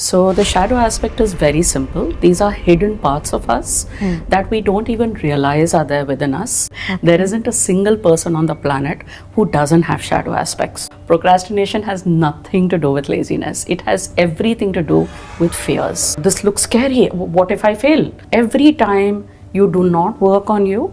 So the shadow aspect is very simple. These are hidden parts of us that we don't even realize are there within us. There isn't a single person on the planet who doesn't have shadow aspects. Procrastination has nothing to do with laziness. It has everything to do with fears. This looks scary. What if I fail? Every time you do not work on you,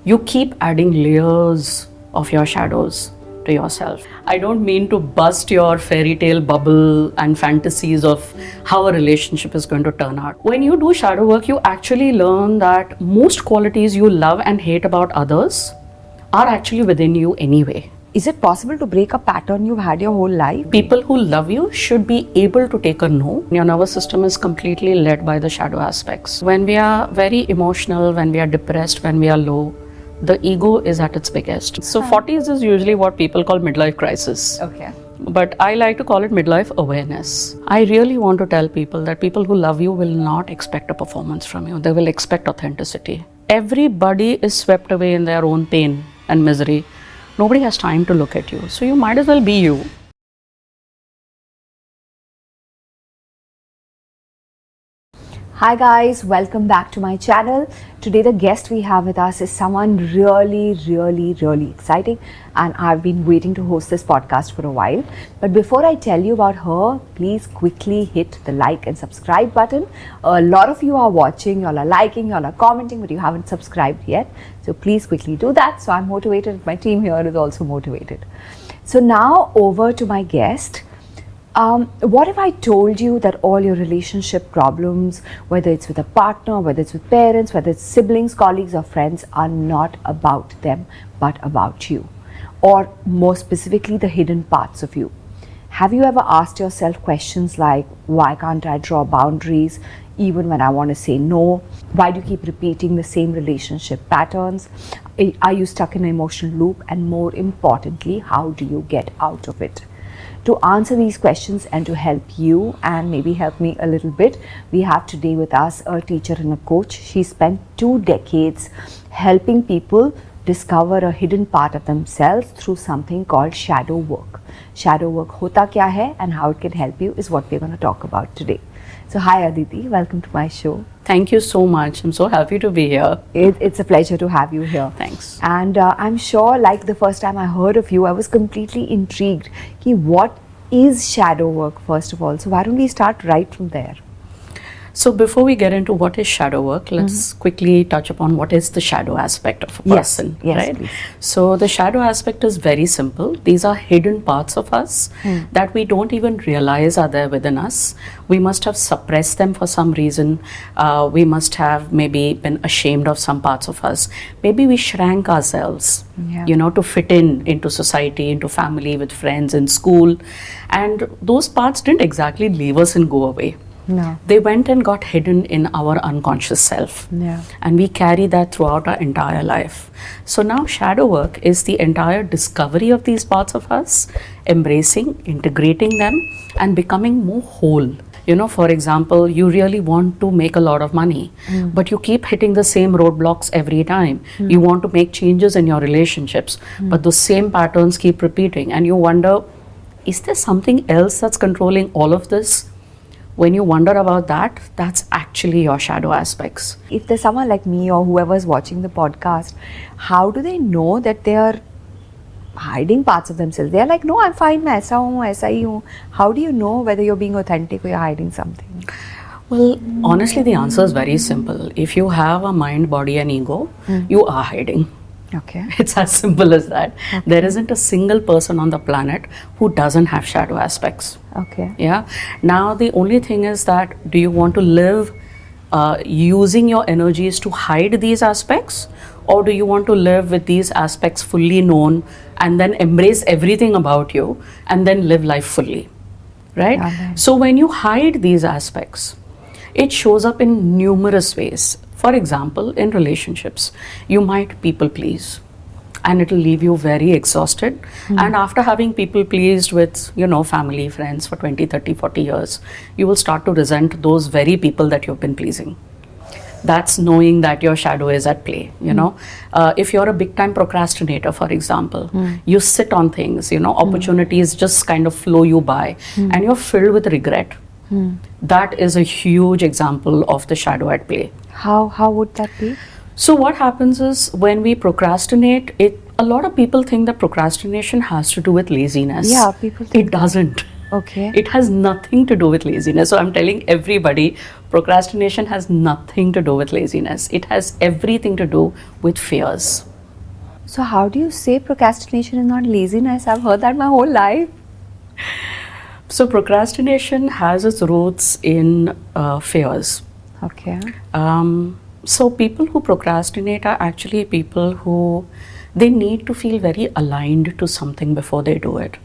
you keep adding layers of your shadows to yourself. I don't mean to bust your fairy tale bubble and fantasies of how a relationship is going to turn out. When you do shadow work, you actually learn that most qualities you love and hate about others are actually within you anyway. Is it possible to break a pattern you've had your whole life? People who love you should be able to take a no. Your nervous system is completely led by the shadow aspects. When we are very emotional, when we are depressed, when we are low, the ego is at its biggest. So 40s is usually what people call midlife crisis. Okay. But I like to call it midlife awareness. I really want to tell people that people who love you will not expect a performance from you. They will expect authenticity. Everybody is swept away in their own pain and misery. Nobody has time to look at you. So you might as well be you. Hi guys, welcome back to my channel. Today the guest we have with us is someone really exciting, and I've been waiting to host this podcast for a while. But before I tell you about her, please quickly hit the like and subscribe button. A lot of you are watching, y'all are liking, y'all are commenting, but you haven't subscribed yet. So please quickly do that. So I'm motivated, my team here is also motivated. So now over to my guest. What if I told you that all your relationship problems, whether it's with a partner, whether it's with parents, whether it's siblings, colleagues or friends, are not about them but about you, or more specifically the hidden parts of you? Have you ever asked yourself questions like, why can't I draw boundaries even when I want to say no? Why do you keep repeating the same relationship patterns? Are you stuck in an emotional loop? And more importantly, how do you get out of it? To answer these questions and to help you and maybe help me a little bit, we have today with us a teacher and a coach. She spent 2 decades helping people discover a hidden part of themselves through something called shadow work. Shadow work hota kya hai and how it can help you is what we're going to talk about today. So hi Aditi, welcome to my show. Thank you so much. I'm so happy to be here. It's a pleasure to have you here. Thanks. And I'm sure, like the first time I heard of you, I was completely intrigued. What is shadow work, first of all? So why don't we start right from there? So before we get into what is shadow work, let's quickly touch upon what is the shadow aspect of a person, right? Please. So the shadow aspect is very simple. These are hidden parts of us that we don't even realize are there within us. We must have suppressed them for some reason. We must have maybe been ashamed of some parts of us. Maybe we shrank ourselves, to fit into society, into family, with friends, in school. And those parts didn't exactly leave us and go away. No. They went and got hidden in our unconscious self. Yeah. And we carry that throughout our entire life. So now shadow work is the entire discovery of these parts of us, embracing, integrating them, and becoming more whole. For example, you really want to make a lot of money, but you keep hitting the same roadblocks every time. You want to make changes in your relationships, but those same patterns keep repeating. And you wonder, is there something else that's controlling all of this? When you wonder about that, that's actually your shadow aspects. If there's someone like me or whoever's watching the podcast, how do they know that they are hiding parts of themselves? They're like, no, I'm fine, मैं ऐसा हूँ, ऐसा ही हूँ. How do you know whether you're being authentic or you're hiding something? Well, honestly, the answer is very simple. If you have a mind, body and ego, you are hiding. Okay. It's as simple as that. Okay. There isn't a single person on the planet who doesn't have shadow aspects. Okay. Yeah. Now, the only thing is that, do you want to live using your energies to hide these aspects? Or do you want to live with these aspects fully known and then embrace everything about you and then live life fully? Right? Okay. So when you hide these aspects, it shows up in numerous ways. For example, in relationships, you might people please and it'll leave you very exhausted. And after having people pleased with, family, friends for 20, 30, 40 years, you will start to resent those very people that you've been pleasing. That's knowing that your shadow is at play, If you're a big time procrastinator, for example, you sit on things, opportunities just kind of flow you by and you're filled with regret. That is a huge example of the shadow at play. How would that be? So what happens is when we procrastinate, a lot of people think that procrastination has to do with laziness. Yeah, people think it doesn't. Okay. It has nothing to do with laziness. So I'm telling everybody, procrastination has nothing to do with laziness. It has everything to do with fears. So how do you say procrastination is not laziness? I've heard that my whole life. So procrastination has its roots in fears. Okay. So people who procrastinate are actually people who they need to feel very aligned to something before they do it.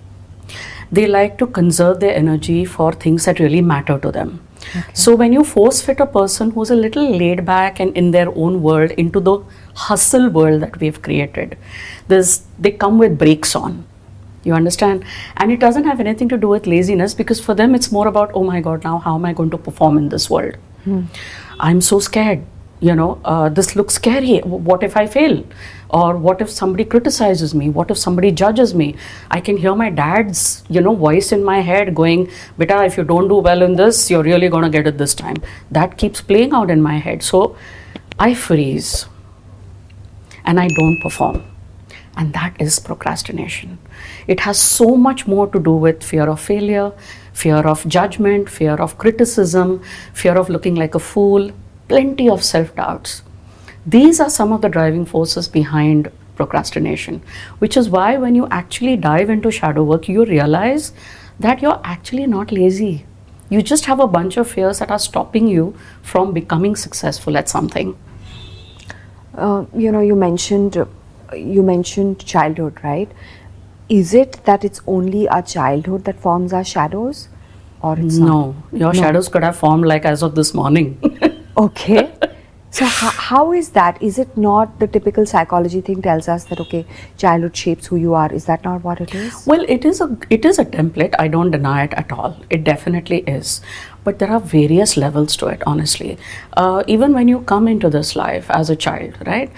They like to conserve their energy for things that really matter to them. Okay. So when you force fit a person who's a little laid back and in their own world into the hustle world that we've created, they come with brakes on. You understand? And it doesn't have anything to do with laziness, because for them it's more about, oh my God, now how am I going to perform in this world? I'm so scared. This looks scary. What if I fail? Or what if somebody criticizes me? What if somebody judges me? I can hear my dad's, voice in my head going, beta, if you don't do well in this, you're really going to get it this time. That keeps playing out in my head. So I freeze and I don't perform. And that is procrastination. It has so much more to do with fear of failure, fear of judgment, fear of criticism, fear of looking like a fool, plenty of self-doubts. These are some of the driving forces behind procrastination, which is why when you actually dive into shadow work, you realize that you're actually not lazy. You just have a bunch of fears that are stopping you from becoming successful at something. You mentioned childhood, right? Is it that it's only our childhood that forms our shadows, or it's No, not? your shadows could have formed like as of this morning. Okay. So how is that? Is it not the typical psychology thing tells us that, okay, childhood shapes who you are? Is that not what it is? Well, it is a template. I don't deny it at all. It definitely is. But there are various levels to it, honestly. Even when you come into this life as a child, right?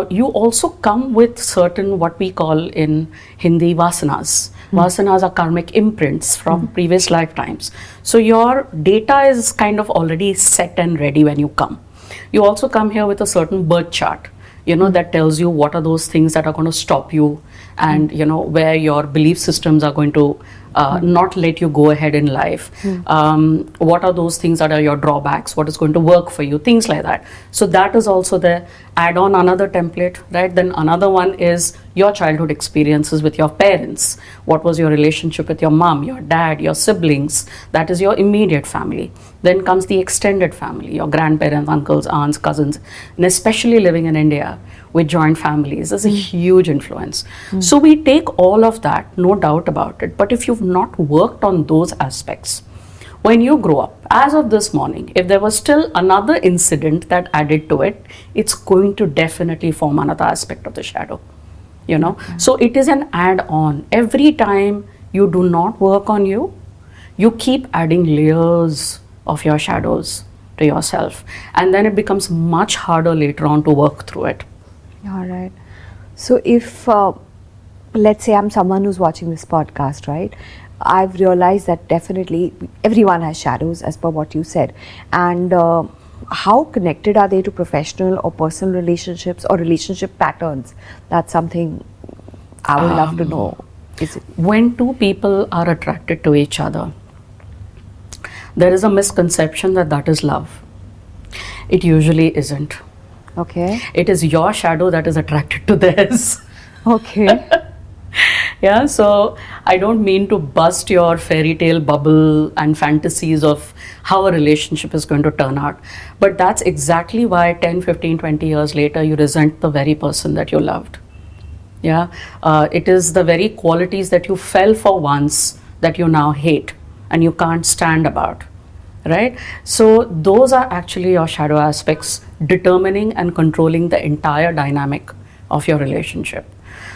You also come with certain, what we call in Hindi, vasanas. Vasanas are karmic imprints from previous lifetimes. So your data is kind of already set and ready when you come. You also come here with a certain birth chart, that tells you what are those things that are going to stop you, and where your belief systems are going to not let you go ahead in life. What are those things that are your drawbacks? What is going to work for you? Things like that. So that is also there. Add on another template, right? Then another one is your childhood experiences with your parents. What was your relationship with your mom, your dad, your siblings? That is your immediate family. Then comes the extended family, your grandparents, uncles, aunts, cousins, and especially living in India with joint families is a huge influence. So we take all of that, no doubt about it. But if you've not worked on those aspects, when you grow up, as of this morning, if there was still another incident that added to it, it's going to definitely form another aspect of the shadow. So it is an add-on. Every time you do not work on you keep adding layers of your shadows to yourself, and then it becomes much harder later on to work through it. All right. So if, let's say I'm someone who's watching this podcast, right? I've realized that definitely everyone has shadows, as per what you said. And how connected are they to professional or personal relationships or relationship patterns? That's something I would love to know. Is it? When two people are attracted to each other, there is a misconception that is love. It usually isn't. Okay. It is your shadow that is attracted to theirs. Okay. Yeah, so I don't mean to bust your fairy tale bubble and fantasies of how a relationship is going to turn out. But that's exactly why 10, 15, 20 years later, you resent the very person that you loved. Yeah, it is the very qualities that you fell for once that you now hate and you can't stand about. Right? So those are actually your shadow aspects determining and controlling the entire dynamic of your relationship.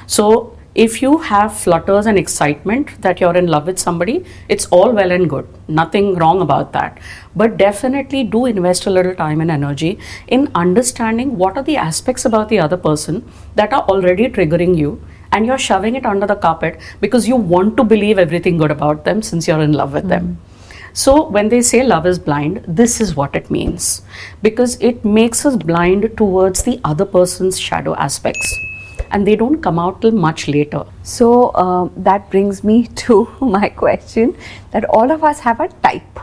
So if you have flutters and excitement that you're in love with somebody, it's all well and good. Nothing wrong about that. But definitely do invest a little time and energy in understanding what are the aspects about the other person that are already triggering you, and you're shoving it under the carpet because you want to believe everything good about them since you're in love with them. So when they say love is blind, this is what it means, because it makes us blind towards the other person's shadow aspects, and they don't come out till much later. So that brings me to my question, that all of us have a type,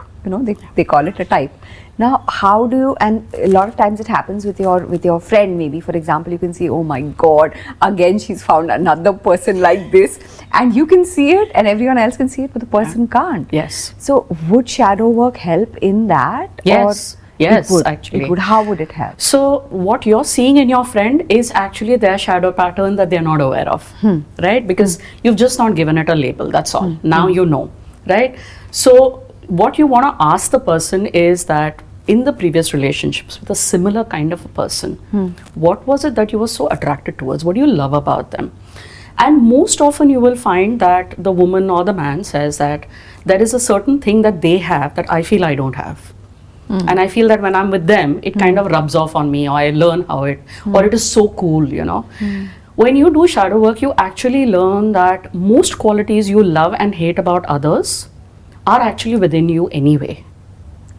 they call it a type. Now, how do you, and a lot of times it happens with your friend, maybe, for example, you can see, oh my God, again she's found another person like this, and you can see it and everyone else can see it, but the person can't. Yes. So would shadow work help in that? Yes. Yes, actually. It would. How would it help? So what you're seeing in your friend is actually their shadow pattern that they're not aware of, right? Because you've just not given it a label, that's all. Now you know, right? So what you want to ask the person is that in the previous relationships with a similar kind of a person, what was it that you were so attracted towards? What do you love about them? And most often you will find that the woman or the man says that there is a certain thing that they have that I feel I don't have. And I feel that when I'm with them, it kind of rubs off on me, or I learn how it, or it is so cool, When you do shadow work, you actually learn that most qualities you love and hate about others are actually within you anyway.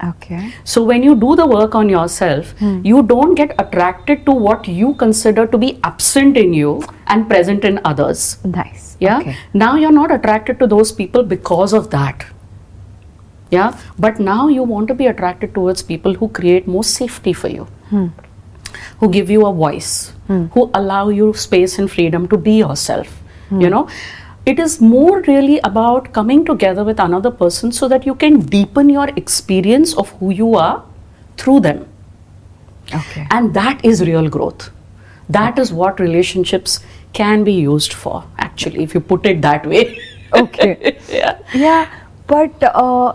Okay. So when you do the work on yourself, you don't get attracted to what you consider to be absent in you and present in others. Nice. Yeah. Okay. Now you're not attracted to those people because of that. Yeah. But now you want to be attracted towards people who create more safety for you, who give you a voice, who allow you space and freedom to be yourself. It is more really about coming together with another person so that you can deepen your experience of who you are through them. Okay. And that is real growth. That is what relationships can be used for, actually, if you put it that way. Okay. Yeah. Yeah. But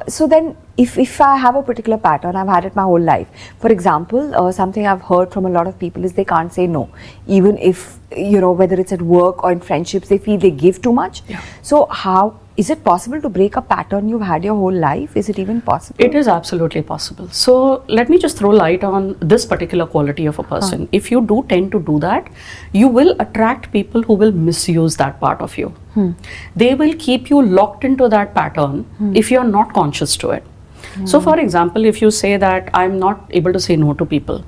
so then if I have a particular pattern, I've had it my whole life. For example, something I've heard from a lot of people is they can't say no. Even if, whether it's at work or in friendships, they feel they give too much. Yeah. So how, is it possible to break a pattern you've had your whole life? Is it even possible? It is absolutely possible. So let me just throw light on this particular quality of a person. If you do tend to do that, you will attract people who will misuse that part of you. They will keep you locked into that pattern if you're not conscious to it. So for example, if you say that I'm not able to say no to people,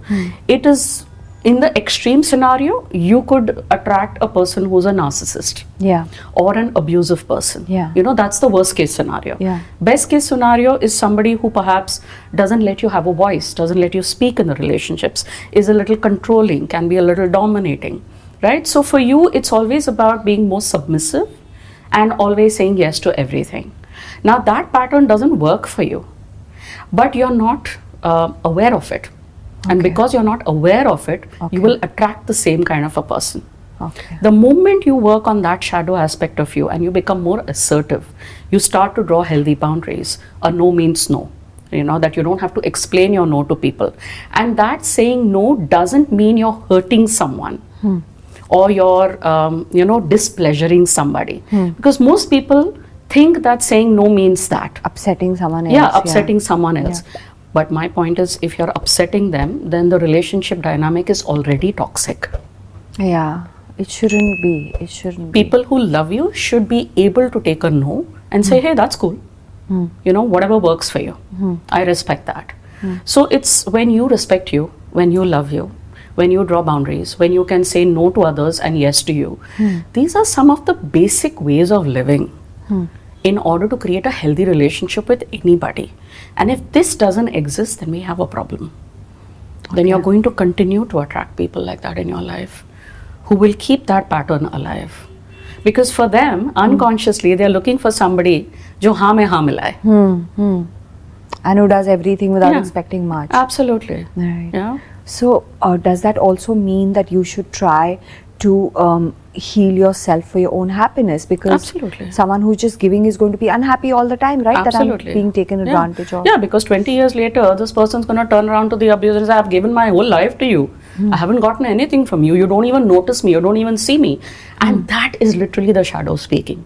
it is, in the extreme scenario, you could attract a person who's a narcissist. Yeah. Or an abusive person. Yeah. That's the worst case scenario. Yeah. Best case scenario is somebody who perhaps doesn't let you have a voice, doesn't let you speak in the relationships, is a little controlling, can be a little dominating, right? So for you, it's always about being more submissive and always saying yes to everything. Now that pattern doesn't work for you, but you're not aware of it. And because you're not aware of it, you will attract the same kind of a person. Okay. The moment you work on that shadow aspect of you and you become more assertive, you start to draw healthy boundaries. A no means no. That you don't have to explain your no to people. And that saying no doesn't mean you're hurting someone or you're, displeasuring somebody. Because most people think that saying no means that. Upsetting someone else. Yeah, upsetting someone else. Yeah. But my point is, if you're upsetting them, then the relationship dynamic is already toxic. Yeah, it shouldn't be. It shouldn't be. People who love you should be able to take a no and say, hey, that's cool. Whatever works for you. I respect that. So it's when you respect you, when you love you, when you draw boundaries, when you can say no to others and yes to you. These are some of the basic ways of living in order to create a healthy relationship with anybody. And if this doesn't exist, then we have a problem. Then you're going to continue to attract people like that in your life who will keep that pattern alive. Because for them, unconsciously, they're looking for somebody jo haan mein haan milaye. And who does everything without expecting much. Absolutely. Right. Yeah. So does that also mean that you should try to heal yourself for your own happiness? Because Absolutely. someone who's just giving is going to be unhappy all the time, right? Absolutely. That I'm being taken advantage of. Yeah, because 20 years later, this person's going to turn around to the abuser and say, I've given my whole life to you. I haven't gotten anything from you. You don't even notice me. You don't even see me. And that is literally the shadow speaking.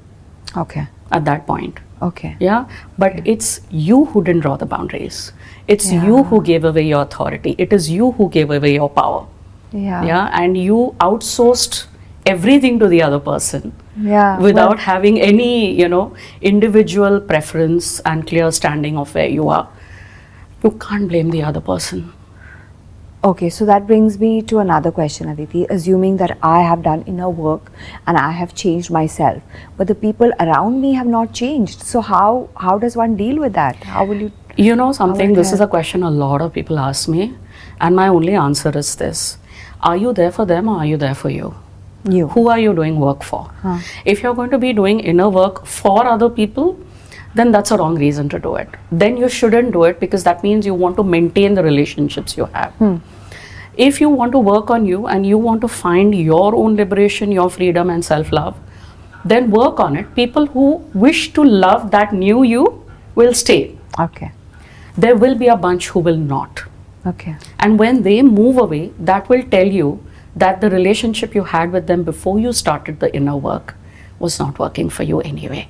Okay. At that point. Okay. Yeah. But it's you who didn't draw the boundaries. It's you who gave away your authority. It is you who gave away your power. Yeah. Yeah. And you outsourced everything to the other person Yeah. without having any, individual preference and clear standing of where you are. You can't blame the other person. Okay, so that brings me to another question, Aditi. Assuming that I have done inner work and I have changed myself, but the people around me have not changed. So how does one deal with that? How will you? You know something, this is help? a question a lot of people ask me, and my only answer is this. Are you there for them or are you there for you? You. Who are you doing work for? Huh. If you're going to be doing inner work for other people, then that's a wrong reason to do it. Then you shouldn't do it, because that means you want to maintain the relationships you have. If you want to work on you and you want to find your own liberation, your freedom and self-love, then work on it. People who wish to love that new you will stay. Okay. There will be a bunch who will not. Okay. And when they move away, that will tell you that the relationship you had with them before you started the inner work was not working for you anyway.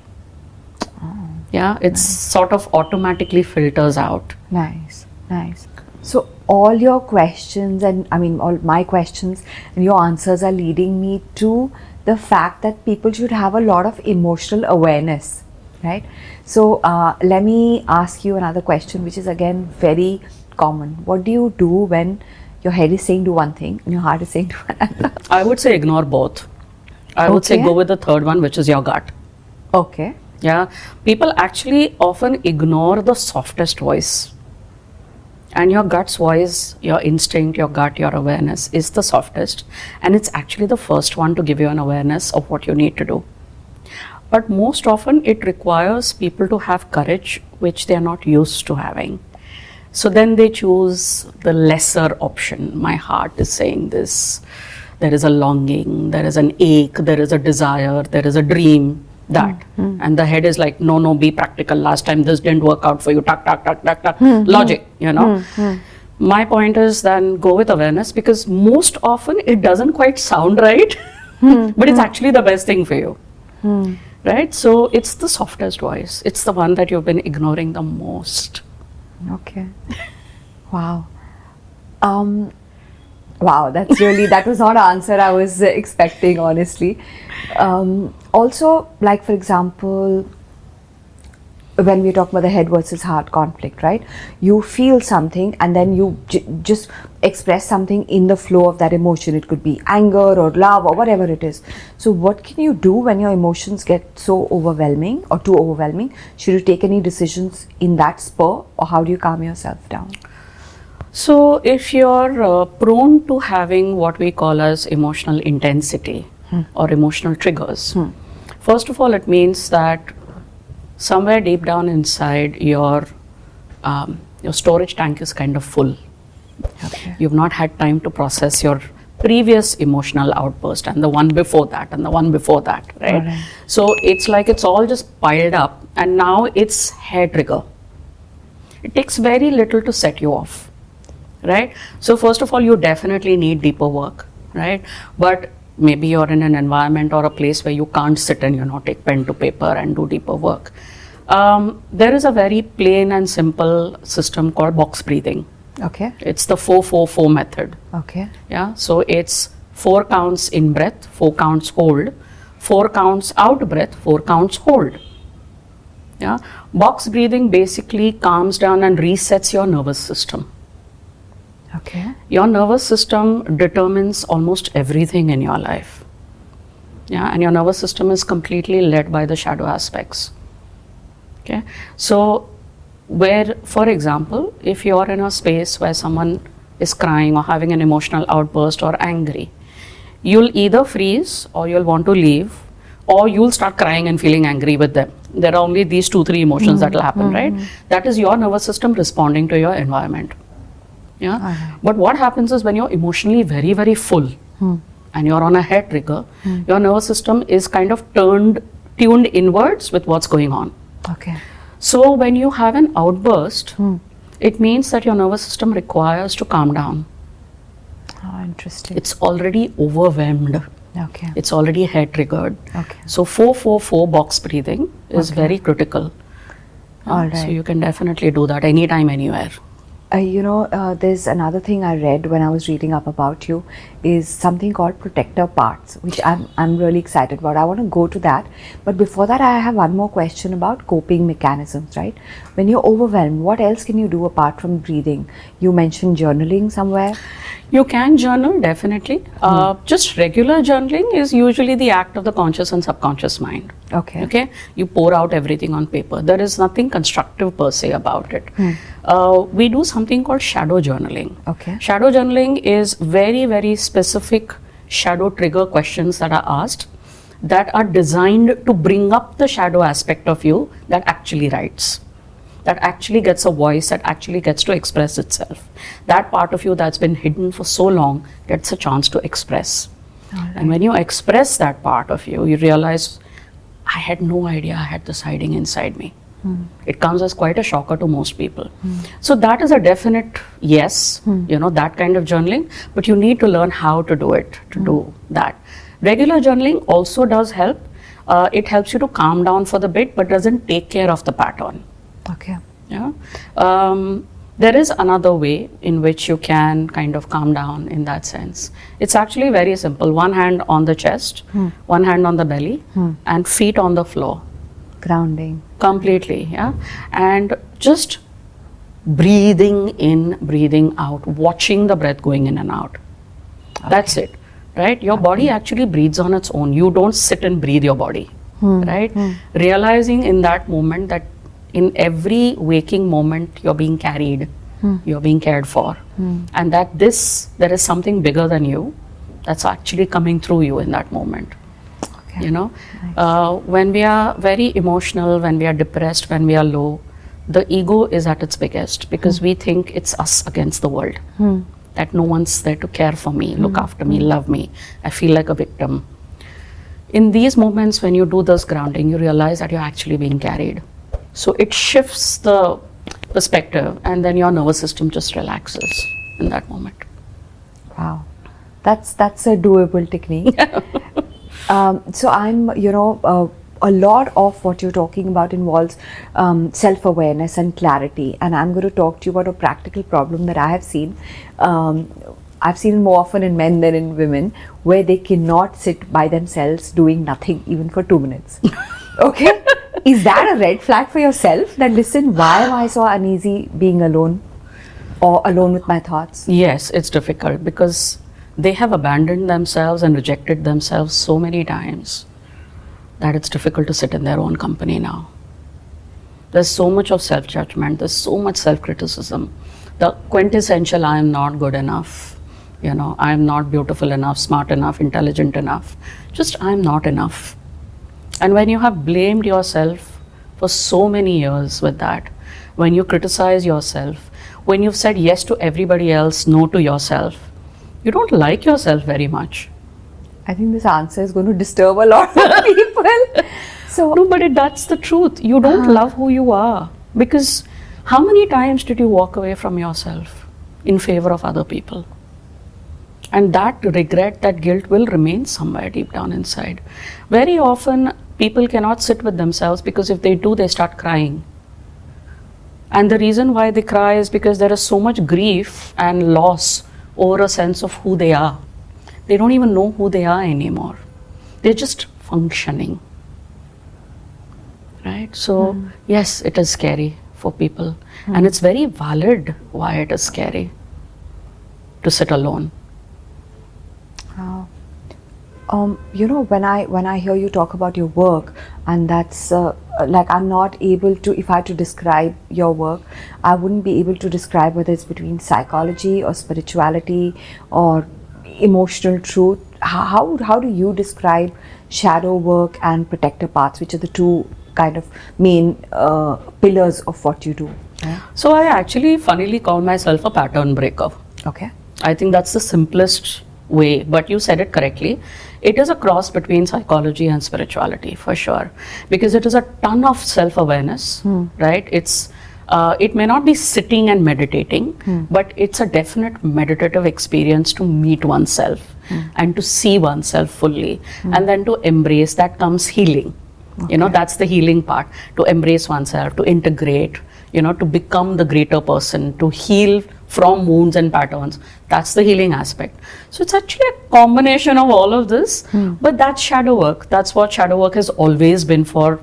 Yeah, it's sort of automatically filters out. Nice. So all your questions all my questions and your answers are leading me to the fact that people should have a lot of emotional awareness, right? So let me ask you another question, which is again very common. What do you do when your head is saying do one thing and your heart is saying do another? I would say ignore both. I would say Okay. go with the third one, which is your gut. Okay. Yeah, people actually often ignore the softest voice. And your gut's voice, your instinct, your gut, your awareness is the softest. And it's actually the first one to give you an awareness of what you need to do. But most often it requires people to have courage, which they are not used to having. So then they choose the lesser option. My heart is saying this. There is a longing, there is an ache, there is a desire, there is a dream. That. And the head is like, no, be practical. Last time this didn't work out for you. Tuck. Logic, My point is then go with awareness, because most often it doesn't quite sound right, but it's actually the best thing for you. Right? So it's the softest voice. It's the one that you've been ignoring the most. Okay. Wow. Wow, that was not an answer I was expecting, honestly. Also, like for example, when we talk about the head versus heart conflict, right? You feel something and then you just express something in the flow of that emotion. It could be anger or love or whatever it is. So what can you do when your emotions get so overwhelming or too overwhelming? Should you take any decisions in that spur, or how do you calm yourself down? So if you're prone to having what we call as emotional intensity or emotional triggers, first of all, it means that somewhere deep down inside your storage tank is kind of full. Okay. You've not had time to process your previous emotional outburst and the one before that and the one before that, right? Alright. So it's like it's all just piled up, and now it's hair trigger. It takes very little to set you off. Right? So first of all, you definitely need deeper work, right? But maybe you're in an environment or a place where you can't sit and, take pen to paper and do deeper work. There is a very plain and simple system called box breathing. Okay. It's the 4-4-4 method. Okay. Yeah. So it's 4 counts in breath, 4 counts hold, 4 counts out breath, 4 counts hold. Yeah. Box breathing basically calms down and resets your nervous system. Okay. Your nervous system determines almost everything in your life. Yeah, and your nervous system is completely led by the shadow aspects. Okay, so where, for example, if you are in a space where someone is crying or having an emotional outburst or angry, you'll either freeze or you'll want to leave, or you'll start crying and feeling angry with them. There are only these 2-3 emotions that will happen, right? That is your nervous system responding to your environment. Yeah. But what happens is when you're emotionally very, very full and you're on a head trigger, your nervous system is kind of tuned inwards with what's going on. Okay. So when you have an outburst, it means that your nervous system requires to calm down. Oh, interesting. It's already overwhelmed. Okay. It's already head triggered. Okay. So 4-4-4 box breathing is very critical. All right. So you can definitely do that anytime, anywhere. There's another thing I read when I was reading up about you is something called protector parts, which I'm really excited about. I want to go to that. But before that, I have one more question about coping mechanisms, right? When you're overwhelmed, what else can you do apart from breathing? You mentioned journaling somewhere. You can journal, definitely. Just regular journaling is usually the act of the conscious and subconscious mind. Okay. You pour out everything on paper. There is nothing constructive per se about it. We do something called shadow journaling. Okay. Shadow journaling is very, very specific shadow trigger questions that are asked that are designed to bring up the shadow aspect of you that actually writes, that actually gets a voice, that actually gets to express itself. That part of you that's been hidden for so long gets a chance to express. Right. And when you express that part of you, you realize, I had no idea I had this hiding inside me. It comes as quite a shocker to most people. So that is a definite yes, that kind of journaling, but you need to learn how to do it, to do that. Regular journaling also does help. It helps you to calm down for the bit, but doesn't take care of the pattern. Okay. Yeah. There is another way in which you can kind of calm down in that sense. It's actually very simple. One hand on the chest, one hand on the belly, and feet on the floor. Grounding. Completely, yeah. And just breathing in, breathing out, watching the breath going in and out. Okay. That's it, right? Your body actually breathes on its own. You don't sit and breathe your body, right? Realizing in that moment that in every waking moment you're being carried, you're being cared for, and that there is something bigger than you that's actually coming through you in that moment. Okay. Nice. When we are very emotional, when we are depressed, when we are low, the ego is at its biggest because we think it's us against the world, that no one's there to care for me, look after me, love me. I feel like a victim. In these moments when you do this grounding, you realize that you're actually being carried. So it shifts the perspective, and then your nervous system just relaxes in that moment. Wow, that's a doable technique. So I'm, a lot of what you're talking about involves self-awareness and clarity, and I'm going to talk to you about a practical problem that I have seen. I've seen it more often in men than in women, where they cannot sit by themselves doing nothing even for 2 minutes. Okay. Is that a red flag for yourself? That listen, why am I so uneasy being alone or alone with my thoughts? Yes, it's difficult because they have abandoned themselves and rejected themselves so many times that it's difficult to sit in their own company now. There's so much of self-judgment, there's so much self-criticism. The quintessential, I am not good enough, I am not beautiful enough, smart enough, intelligent enough. Just I am not enough. And when you have blamed yourself for so many years with that, when you criticize yourself, when you've said yes to everybody else, no to yourself, you don't like yourself very much. I think this answer is going to disturb a lot of people. So no, but that's the truth. You don't love who you are, because how many times did you walk away from yourself in favor of other people? And that regret, that guilt will remain somewhere deep down inside. Very often people cannot sit with themselves because if they do, they start crying. And the reason why they cry is because there is so much grief and loss over a sense of who they are. They don't even know who they are anymore. They're just functioning. Right? So, yes, it is scary for people. And it's very valid why it is scary to sit alone. Wow. When I hear you talk about your work, and that's like I'm not able to, if I had to describe your work, I wouldn't be able to describe whether it's between psychology or spirituality or emotional truth. How do you describe shadow work and protector paths, which are the two kind of main pillars of what you do? Yeah? So I actually funnily call myself a pattern breaker. Okay. I think that's the simplest way, but you said it correctly. It is a cross between psychology and spirituality for sure, because it is a ton of self-awareness, right? It may not be sitting and meditating, but it's a definite meditative experience to meet oneself and to see oneself fully, and then to embrace. That comes healing. Okay. That's the healing part, to embrace oneself, to integrate, to become the greater person, to heal from wounds and patterns. That's the healing aspect. So it's actually a combination of all of this, but that's shadow work. That's what shadow work has always been for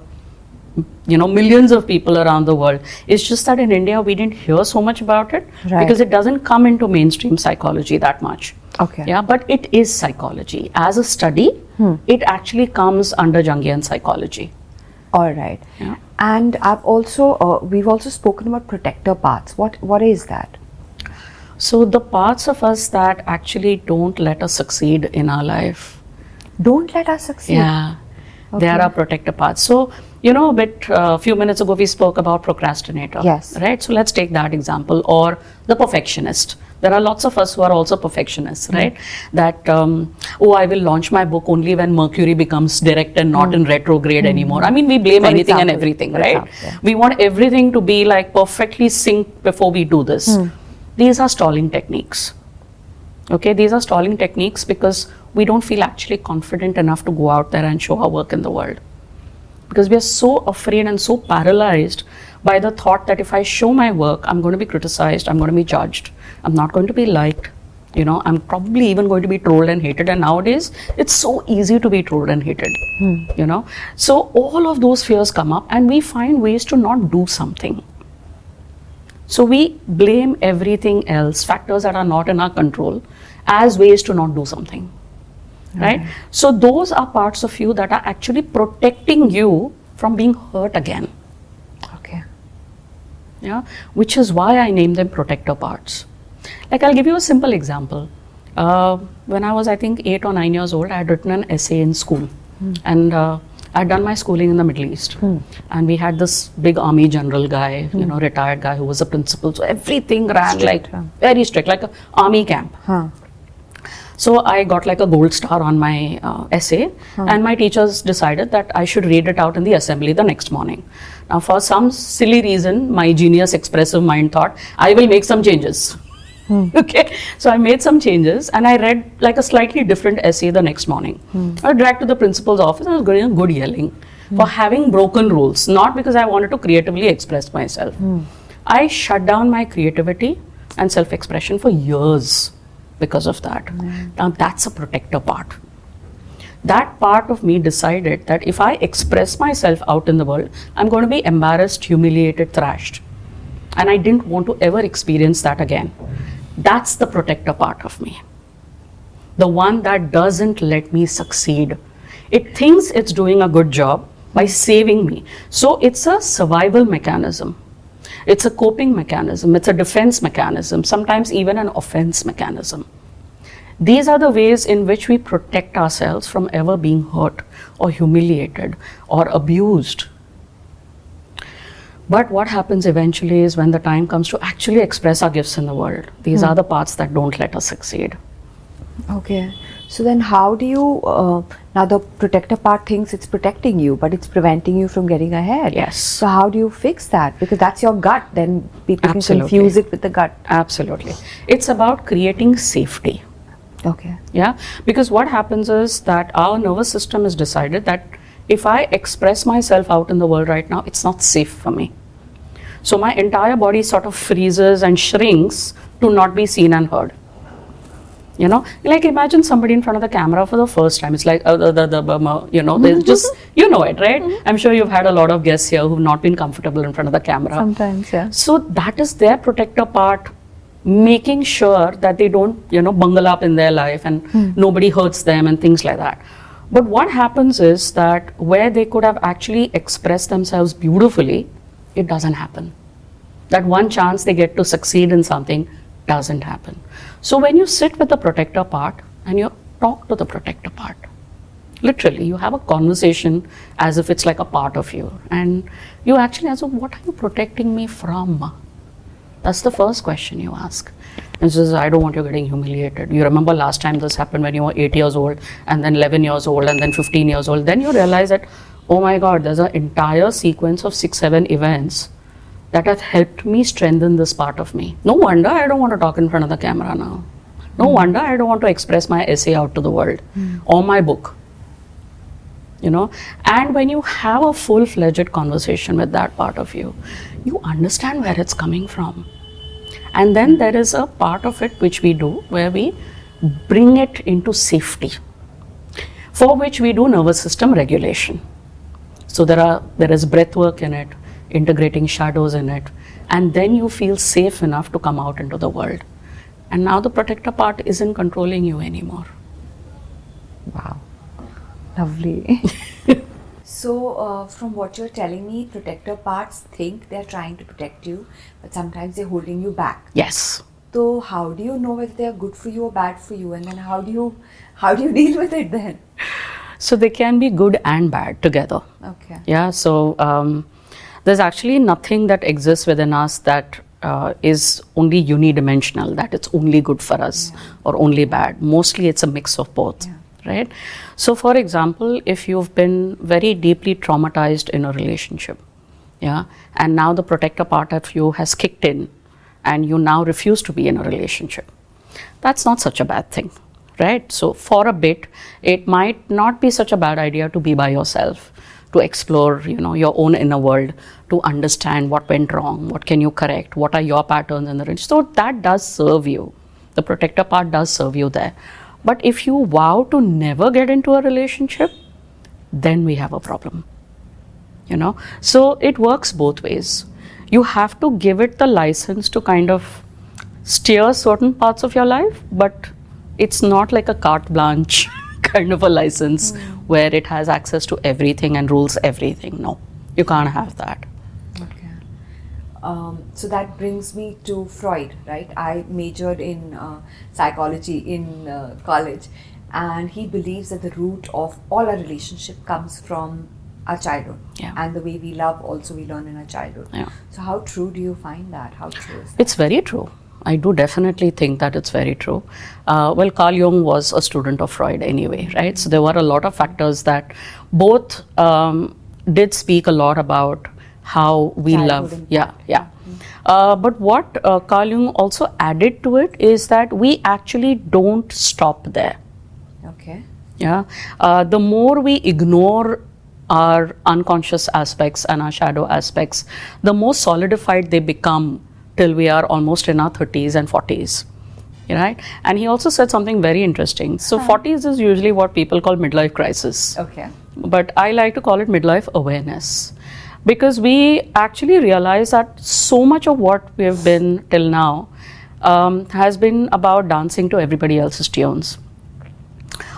millions of people around the world. It's just that in India we didn't hear so much about it because it doesn't come into mainstream psychology that much. Okay. Yeah, but it is psychology. As a study, it actually comes under Jungian psychology. All right. Yeah. And we've also spoken about protector parts. What is that? So the parts of us that actually don't let us succeed in our life. Don't let us succeed? Yeah. Okay. There are protector parts. So, a few minutes ago we spoke about procrastinator. Yes. Right? So let's take that example, or the perfectionist. There are lots of us who are also perfectionists, right? That, I will launch my book only when Mercury becomes direct and not in retrograde anymore. I mean, we blame anything and everything, right? We want everything to be like perfectly synced before we do this. These are stalling techniques. Okay, these are stalling techniques because we don't feel actually confident enough to go out there and show our work in the world. Because we are so afraid and so paralyzed by the thought that if I show my work, I'm going to be criticized, I'm going to be judged, I'm not going to be liked, I'm probably even going to be trolled and hated. And nowadays, it's so easy to be trolled and hated, So all of those fears come up and we find ways to not do something. So we blame everything else, factors that are not in our control, as ways to not do something. Right? So those are parts of you that are actually protecting you from being hurt again. Okay. Yeah, which is why I named them protector parts. Like, I'll give you a simple example. When I was, I think, 8 or 9 years old, I had written an essay in school. And I'd done my schooling in the Middle East. And we had this big army general guy, retired guy who was a principal. So everything ran very strict, like an army camp. So I got like a gold star on my essay, and my teachers decided that I should read it out in the assembly the next morning. Now, for some silly reason, my genius expressive mind thought, I will make some changes. Okay, so I made some changes and I read like a slightly different essay the next morning. I dragged to the principal's office and I was getting a good yelling for having broken rules, not because I wanted to creatively express myself. I shut down my creativity and self-expression for years because of that. Now that's a protector part. That part of me decided that if I express myself out in the world, I'm going to be embarrassed, humiliated, thrashed. And I didn't want to ever experience that again. That's the protector part of me. The one that doesn't let me succeed. It thinks it's doing a good job by saving me. So it's a survival mechanism. It's a coping mechanism, it's a defense mechanism, sometimes even an offense mechanism. These are the ways in which we protect ourselves from ever being hurt or humiliated or abused. But what happens eventually is when the time comes to actually express our gifts in the world, these are the parts that don't let us succeed. Okay. So then how do you, now the protector part thinks it's protecting you, but it's preventing you from getting ahead. Yes. So how do you fix that? Because that's your gut, then people can confuse it with the gut. Absolutely. It's about creating safety. Okay. Yeah, because what happens is that our nervous system has decided that if I express myself out in the world right now, it's not safe for me. So my entire body sort of freezes and shrinks to not be seen and heard. Like imagine somebody in front of the camera for the first time. It's like, there's just, it, right? I'm sure you've had a lot of guests here who've not been comfortable in front of the camera. Sometimes, yeah. So that is their protector part, making sure that they don't, bungle up in their life and nobody hurts them and things like that. But what happens is that where they could have actually expressed themselves beautifully, it doesn't happen. That one chance they get to succeed in something doesn't happen. So when you sit with the protector part and you talk to the protector part, literally you have a conversation as if it's like a part of you, and you actually ask, what are you protecting me from? That's the first question you ask. And says, I don't want you getting humiliated. You remember last time this happened when you were 8 years old, and then 11 years old, and then 15 years old. Then you realize that, oh my God, there's an entire sequence of 6-7 events that have helped me strengthen this part of me. No wonder I don't want to talk in front of the camera now. No wonder I don't want to express my essay out to the world or my book. you know. And when you have a full-fledged conversation with that part of you, you understand where it's coming from. And then there is a part of it which we do where we bring it into safety, for which we do nervous system regulation. So there is breath work in it, integrating shadows in it, and then you feel safe enough to come out into the world. And now the protector part isn't controlling you anymore. Wow. Lovely. So, from what you're telling me, protector parts think they're trying to protect you, but sometimes they're holding you back. Yes. So, how do you know whether they're good for you or bad for you, and then how do you deal with it then? So they can be good and bad together. Okay. Yeah. So there's actually nothing that exists within us that is only unidimensional, that it's only good for us or only bad. Mostly it's a mix of both. Right? So for example, if you've been very deeply traumatized in a relationship, and now the protector part of you has kicked in and you now refuse to be in a relationship, that's not such a bad thing, right? So for a bit, it might not be such a bad idea to be by yourself, to explore, your own inner world, to understand what went wrong, what can you correct, what are your patterns in the relationship. So that does serve you. The protector part does serve you there. But if you vow to never get into a relationship, then we have a problem, So it works both ways. You have to give it the license to kind of steer certain parts of your life, but it's not like a carte blanche kind of a license where it has access to everything and rules everything. No, you can't have that. So that brings me to Freud, right? I majored in psychology in college, and he believes that the root of all our relationship comes from our childhood. And the way we love also we learn in our childhood. So how true do you find that? How true is that? It's very true. I do definitely think that it's very true. Well, Carl Jung was a student of Freud anyway, right? So there were a lot of factors that both did speak a lot about how we Childhood love. But what Carl Jung also added to it is that we actually don't stop there. Okay. The more we ignore our unconscious aspects and our shadow aspects, the more solidified they become till we are almost in our 30s and 40s. Right? And he also said something very interesting. So 40s is usually what people call midlife crisis. Okay. But I like to call it midlife awareness. Because we actually realize that so much of what we have been till now has been about dancing to everybody else's tunes.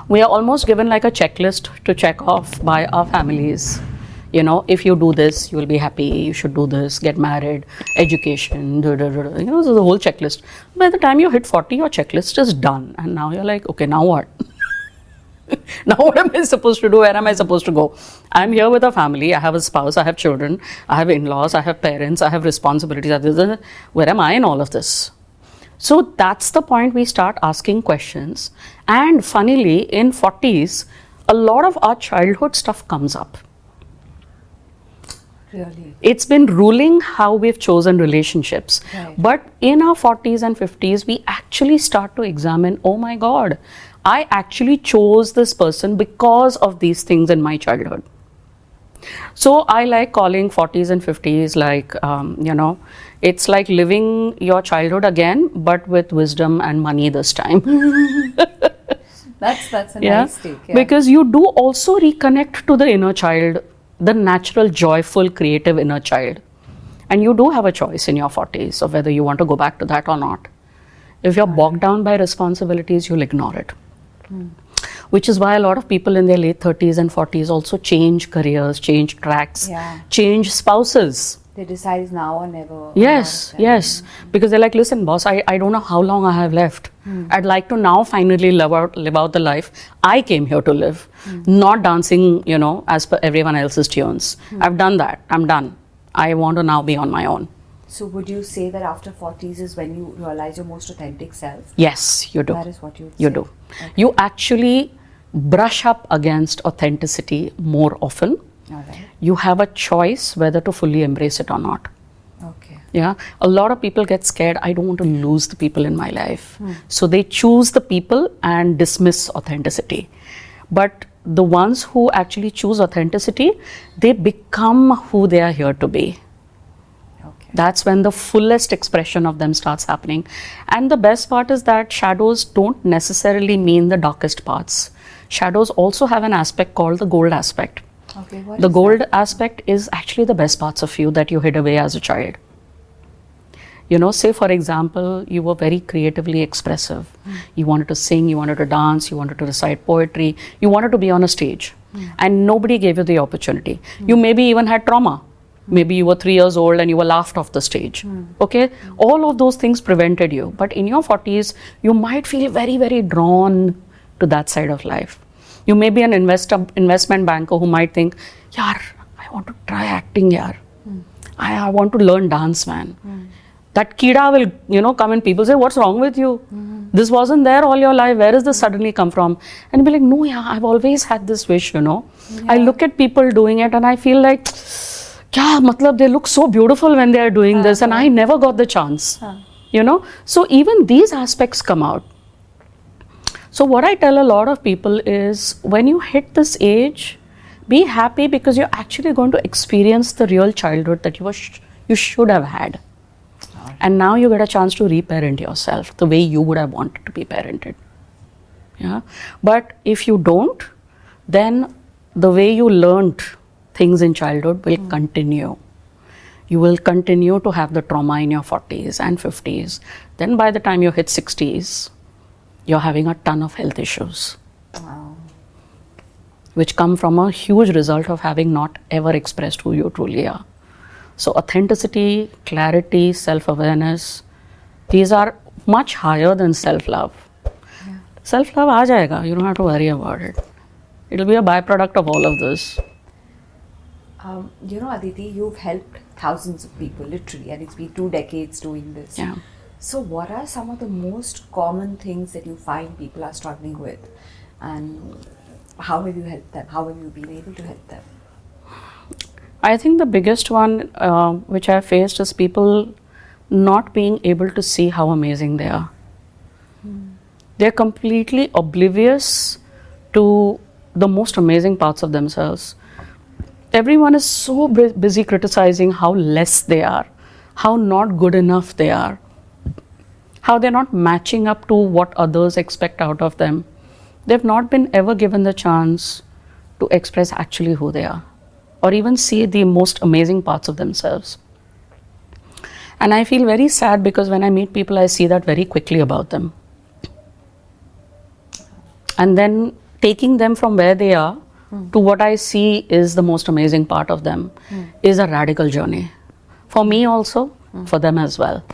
We are almost given like a checklist to check off by our families. If you do this, you will be happy, you should do this, get married, education, so the whole checklist. By the time you hit 40, your checklist is done. And now you're like, okay, now what? Now what am I supposed to do? Where am I supposed to go? I'm here with a family. I have a spouse. I have children. I have in-laws. I have parents. I have responsibilities. Where am I in all of this? So that's the point we start asking questions. And funnily, in 40s, a lot of our childhood stuff comes up. Really? It's been ruling how we've chosen relationships. Right. But in our 40s and 50s, we actually start to examine, oh my God, I actually chose this person because of these things in my childhood. So I like calling 40s and 50s like, it's like living your childhood again, but with wisdom and money this time. That's a nice take. Yeah. Because you do also reconnect to the inner child, the natural, joyful, creative inner child. And you do have a choice in your 40s of whether you want to go back to that or not. If you're bogged down by responsibilities, you'll ignore it. Which is why a lot of people in their late 30s and 40s also change careers, change tracks, change spouses. They decide now or never. Yes. Because they're like, listen, boss, I don't know how long I have left. I'd like to now finally live out the life I came here to live. Not dancing, as per everyone else's tunes. I've done that. I'm done. I want to now be on my own. So would you say that after 40s is when you realize your most authentic self? Yes, you do. That is what you You say. do. Okay. You actually brush up against authenticity more often. All right. You have a choice whether to fully embrace it or not. Okay. A lot of people get scared. I don't want to lose the people in my life. So they choose the people and dismiss authenticity. But the ones who actually choose authenticity, they become who they are here to be. Okay. That's when the fullest expression of them starts happening. And the best part is that shadows don't necessarily mean the darkest parts. Shadows also have an aspect called the gold aspect. Okay, The gold aspect is actually the best parts of you that you hid away as a child. You know, say for example, you were very creatively expressive. You wanted to sing, you wanted to dance, you wanted to recite poetry, you wanted to be on a stage, and nobody gave you the opportunity. You maybe even had trauma. Maybe you were 3 years old and you were laughed off the stage. Okay, all of those things prevented you. But in your 40s, you might feel very, very drawn to that side of life. You may be an investment banker who might think, yaar, I want to try acting, yaar. I want to learn dance, man. That kida will, you know, come and people say, what's wrong with you? This wasn't there all your life. Where does this suddenly come from? And be like, no, yeah, I've always had this wish, you know. I look at people doing it and I feel like, yeah, matlab, they look so beautiful when they are doing this, and I never got the chance, you know. So even these aspects come out. So what I tell a lot of people is, when you hit this age, be happy, because you're actually going to experience the real childhood that you should have had. And now you get a chance to reparent yourself the way you would have wanted to be parented. Yeah. But if you don't, then the way you learned things in childhood will continue. You will continue to have the trauma in your 40s and 50s. Then by the time you hit 60s, you're having a ton of health issues. Wow. Which come from a huge result of having not ever expressed who you truly are. So authenticity, clarity, self-awareness, these are much higher than self-love. Yeah. Self-love aa jayega, you don't have to worry about it. It'll be a byproduct of all of this. You know, Aditi, you've helped thousands of people, literally, and it's been 2 decades doing this. Yeah. So what are some of the most common things that you find people are struggling with? And how have you helped them? How have you been able to help them? I think the biggest one which I faced is people not being able to see how amazing they are. They're completely oblivious to the most amazing parts of themselves. Everyone is so busy criticizing how less they are, how not good enough they are, how they're not matching up to what others expect out of them. They've not been ever given the chance to express actually who they are, or even see the most amazing parts of themselves. And I feel very sad, because when I meet people, I see that very quickly about them. And then taking them from where they are to what I see is the most amazing part of them is a radical journey. For me also, for them as well.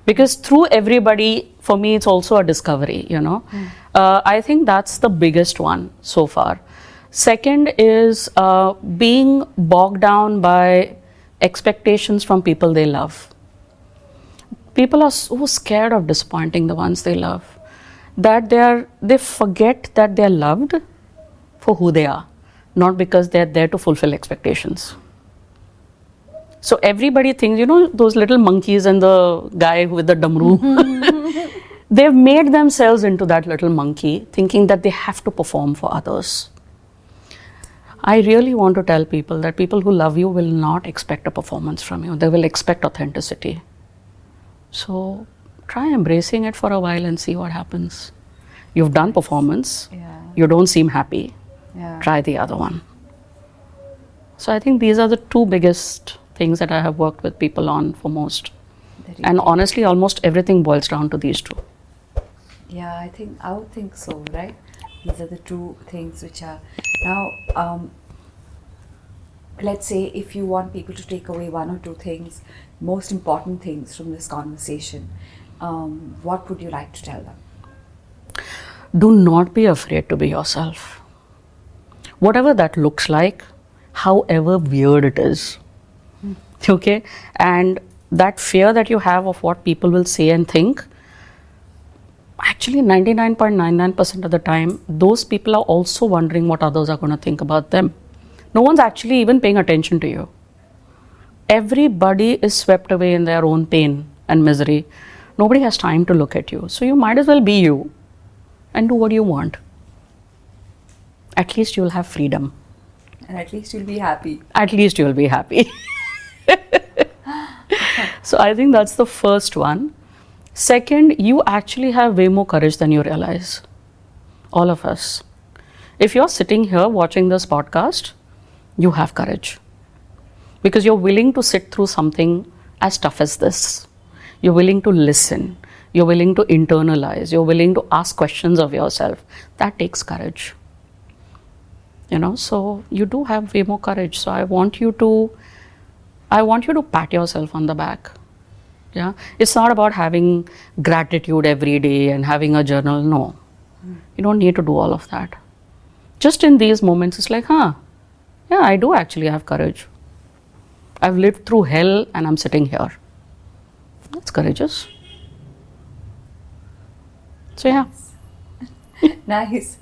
Because through everybody, for me, it's also a discovery, you know. I think that's the biggest one so far. Second is being bogged down by expectations from people they love. People are so scared of disappointing the ones they love that they forget that they're loved for who they are, not because they're there to fulfill expectations. So everybody thinks, you know, those little monkeys and the guy with the damru, they've made themselves into that little monkey, thinking that they have to perform for others. I really want to tell people that people who love you will not expect a performance from you. They will expect authenticity. So try embracing it for a while and see what happens. You've done performance. Yeah. You don't seem happy. Yeah. Try the other one. So I think these are the 2 biggest things that I have worked with people on for most. And honestly, almost everything boils down to these 2. Yeah, I would think so, right? These are the 2 things which are now. Let's say if you want people to take away 1 or 2 things, most important things from this conversation, what would you like to tell them? Do not be afraid to be yourself. Whatever that looks like, however weird it is. Okay? And that fear that you have of what people will say and think, actually 99.99% of the time, those people are also wondering what others are going to think about them. No one's actually even paying attention to you. Everybody is swept away in their own pain and misery. Nobody has time to look at you. So you might as well be you and do what you want. at least you'll have freedom. And at least you'll be happy. At least you'll be happy. So I think that's the first one. Second, you actually have way more courage than you realize. All of us. If you're sitting here watching this podcast, you have courage. Because you're willing to sit through something as tough as this. You're willing to listen. You're willing to internalize. You're willing to ask questions of yourself. That takes courage. So you do have way more courage. So I want you to pat yourself on the back. Yeah, it's not about having gratitude every day and having a journal. No, you don't need to do all of that. Just in these moments, it's like, yeah, I do actually have courage. I've lived through hell and I'm sitting here. That's courageous. So yeah. Nice.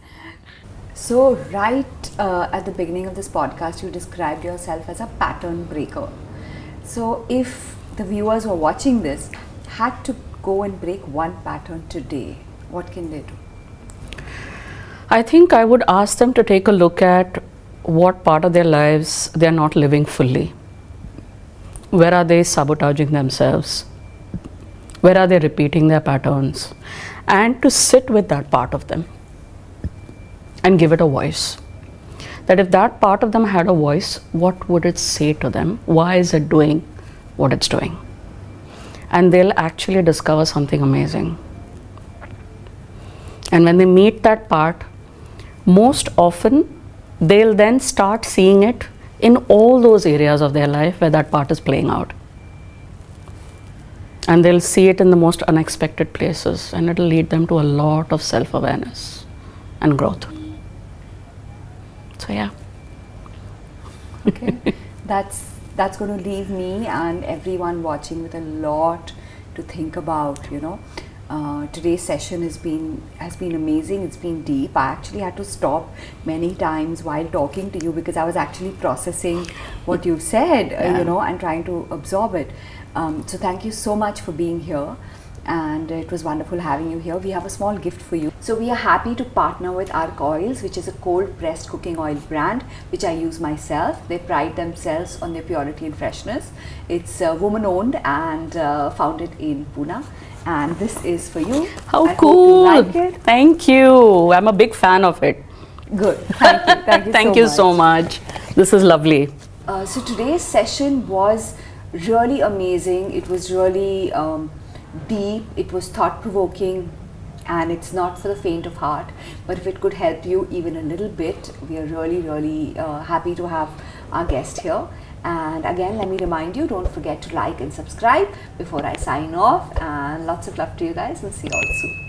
So right at the beginning of this podcast, you described yourself as a pattern breaker. So if the viewers who are watching this had to go and break one pattern today, what can they do? I think I would ask them to take a look at what part of their lives they are not living fully. Where are they sabotaging themselves? Where are they repeating their patterns? And to sit with that part of them and give it a voice. That if that part of them had a voice, what would it say to them? Why is it doing what it's doing? And they'll actually discover something amazing. And when they meet that part, most often they'll then start seeing it in all those areas of their life where that part is playing out. And they'll see it in the most unexpected places, and it'll lead them to a lot of self-awareness and growth. So yeah. Okay. That's going to leave me and everyone watching with a lot to think about. Today's session has been amazing. It's been deep. I actually had to stop many times while talking to you because I was actually processing what you said, and trying to absorb it. So thank you so much for being here. And it was wonderful having you here. We have a small gift for you. So we are happy to partner with Arkka Oils, which is a cold pressed cooking oil brand, which I use myself. They pride themselves on their purity and freshness. It's woman owned and founded in Pune. And this is for you. How cool. Hope you like it. Thank you. I'm a big fan of it. Good. Thank you. Thank you Thank you so much. This is lovely. So today's session was really amazing. It was really deep, it was thought-provoking, and it's not for the faint of heart, but if it could help you even a little bit, we are really happy to have our guest here. And again, let me remind you, don't forget to like and subscribe before I sign off, and lots of love to you guys, and see you all soon.